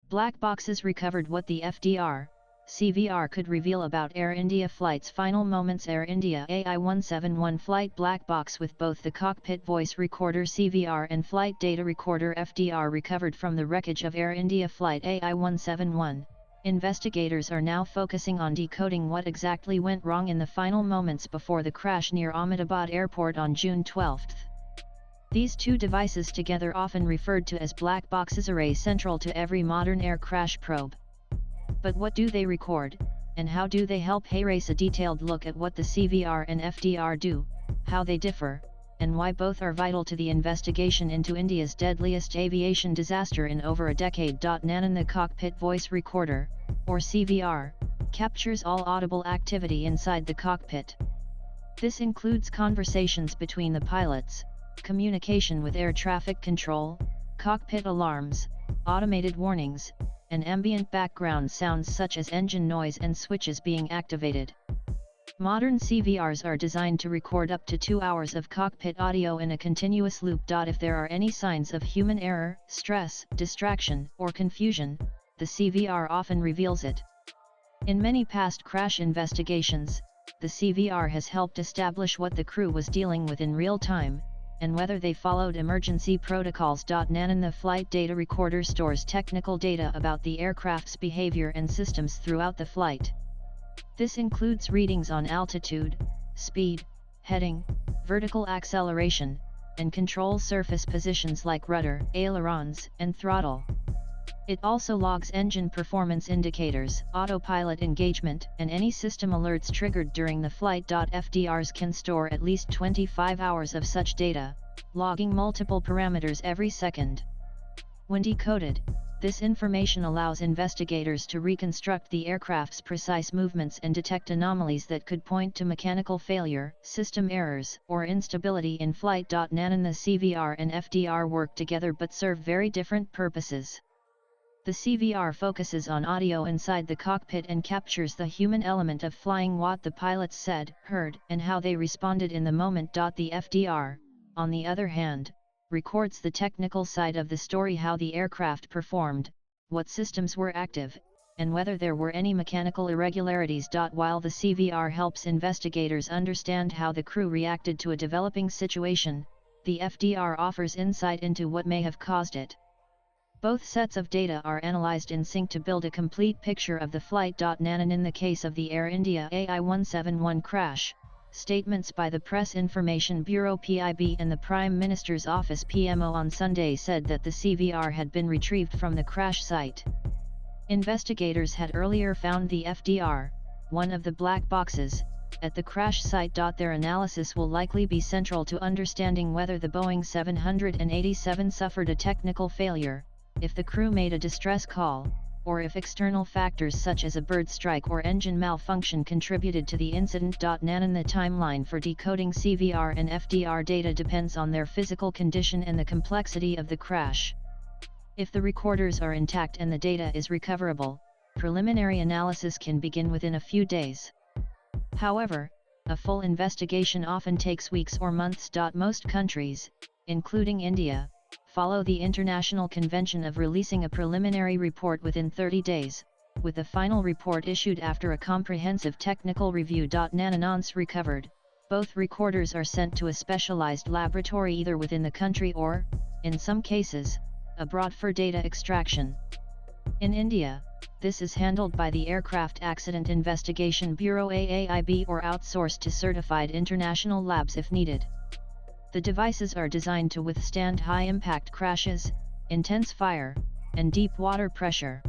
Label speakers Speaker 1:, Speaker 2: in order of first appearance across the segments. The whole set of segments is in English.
Speaker 1: Black boxes recovered what the FDR, CVR could reveal about Air India flight's final moments. Air India AI-171 flight black box with both the cockpit voice recorder CVR and flight data recorder FDR recovered from the wreckage of Air India flight AI-171. Investigators are now focusing on decoding what exactly went wrong in the final moments before the crash near Ahmedabad airport on June 12. These two devices, together often referred to as black boxes, are central to every modern air crash probe. But what do they record, and how do they help? Here's a detailed look at what the CVR and FDR do, how they differ, and why both are vital to the investigation into India's deadliest aviation disaster in over a decade. Nanan, the cockpit voice recorder, or CVR, captures all audible activity inside the cockpit. This includes conversations between the pilots, communication with air traffic control, cockpit alarms, automated warnings, and ambient background sounds such as engine noise and switches being activated. Modern CVRs are designed to record up to 2 hours of cockpit audio in a continuous loop. If there are any signs of human error, stress, distraction, or confusion, the CVR often reveals it. In many past crash investigations, the CVR has helped establish what the crew was dealing with in real time, and whether they followed emergency protocols. Nanan, the flight data recorder, stores technical data about the aircraft's behavior and systems throughout the flight. This includes readings on altitude, speed, heading, vertical acceleration, and control surface positions like rudder, ailerons, and throttle. It also logs engine performance indicators, autopilot engagement, and any system alerts triggered during the flight. FDRs can store at least 25 hours of such data, logging multiple parameters every second. When decoded, this information allows investigators to reconstruct the aircraft's precise movements and detect anomalies that could point to mechanical failure, system errors, or instability in flight. Nanan, the CVR and FDR work together but serve very different purposes. The CVR focuses on audio inside the cockpit and captures the human element of flying, what the pilots said, heard, and how they responded in the moment. The FDR, on the other hand, records the technical side of the story, how the aircraft performed, what systems were active, and whether there were any mechanical irregularities. While the CVR helps investigators understand how the crew reacted to a developing situation, the FDR offers insight into what may have caused it. Both sets of data are analyzed in sync to build a complete picture of the flight. Nanan, in the case of the Air India AI-171 crash, statements by the Press Information Bureau (PIB) and the Prime Minister's Office (PMO) on Sunday said that the CVR had been retrieved from the crash site. Investigators had earlier found the FDR, one of the black boxes, at the crash site. Their analysis will likely be central to understanding whether the Boeing 787 suffered a technical failure, if the crew made a distress call, or if external factors such as a bird strike or engine malfunction contributed to the incident. Nanan, the timeline for decoding CVR and FDR data depends on their physical condition and the complexity of the crash. If the recorders are intact and the data is recoverable, preliminary analysis can begin within a few days. However, a full investigation often takes weeks or months. Most countries, including India, follow the international convention of releasing a preliminary report within 30 days, with the final report issued after a comprehensive technical review. Nanan, once recovered, both recorders are sent to a specialized laboratory either within the country or, in some cases, abroad for data extraction. In India, this is handled by the Aircraft Accident Investigation Bureau (AAIB) or outsourced to certified international labs if needed. The devices are designed to withstand high-impact crashes, intense fire, and deep water pressure.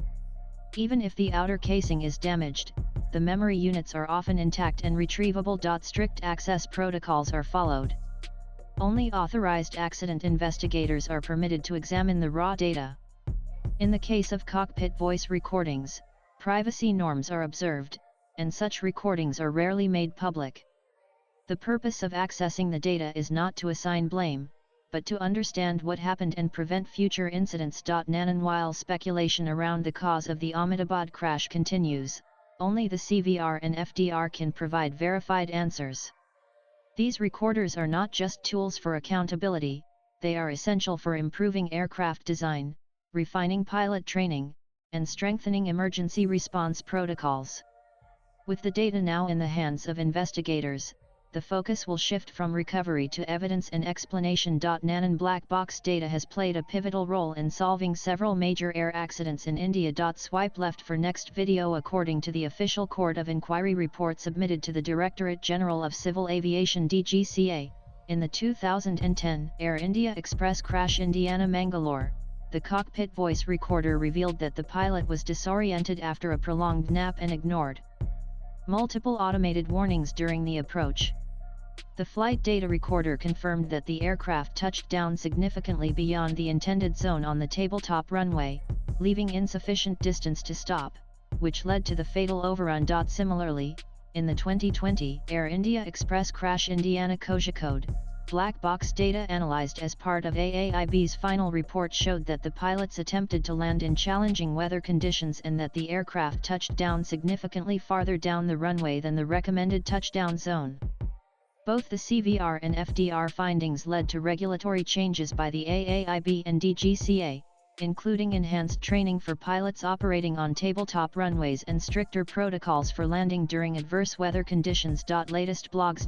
Speaker 1: Even if the outer casing is damaged, the memory units are often intact and retrievable. Strict access protocols are followed. Only authorized accident investigators are permitted to examine the raw data. In the case of cockpit voice recordings, privacy norms are observed, and such recordings are rarely made public. The purpose of accessing the data is not to assign blame, but to understand what happened and prevent future incidents. Nanan, while speculation around the cause of the Ahmedabad crash continues, only the CVR and FDR can provide verified answers. These recorders are not just tools for accountability, they are essential for improving aircraft design, refining pilot training, and strengthening emergency response protocols. With the data now in the hands of investigators, the focus will shift from recovery to evidence and explanation. NANAN black box data has played a pivotal role in solving several major air accidents in India. Swipe left for next video. According to the official Court of Inquiry report submitted to the Directorate General of Civil Aviation (DGCA), in the 2010 Air India Express crash Indiana-Mangalore, the cockpit voice recorder revealed that the pilot was disoriented after a prolonged nap and ignored multiple automated warnings during the approach. The flight data recorder confirmed that the aircraft touched down significantly beyond the intended zone on the tabletop runway, leaving insufficient distance to stop, which led to the fatal overrun. Similarly, in the 2020 Air India Express crash Indiana Kozhikode, black box data analyzed as part of AAIB's final report showed that the pilots attempted to land in challenging weather conditions and that the aircraft touched down significantly farther down the runway than the recommended touchdown zone. Both the CVR and FDR findings led to regulatory changes by the AAIB and DGCA, including enhanced training for pilots operating on tabletop runways and stricter protocols for landing during adverse weather conditions. Latest blogs.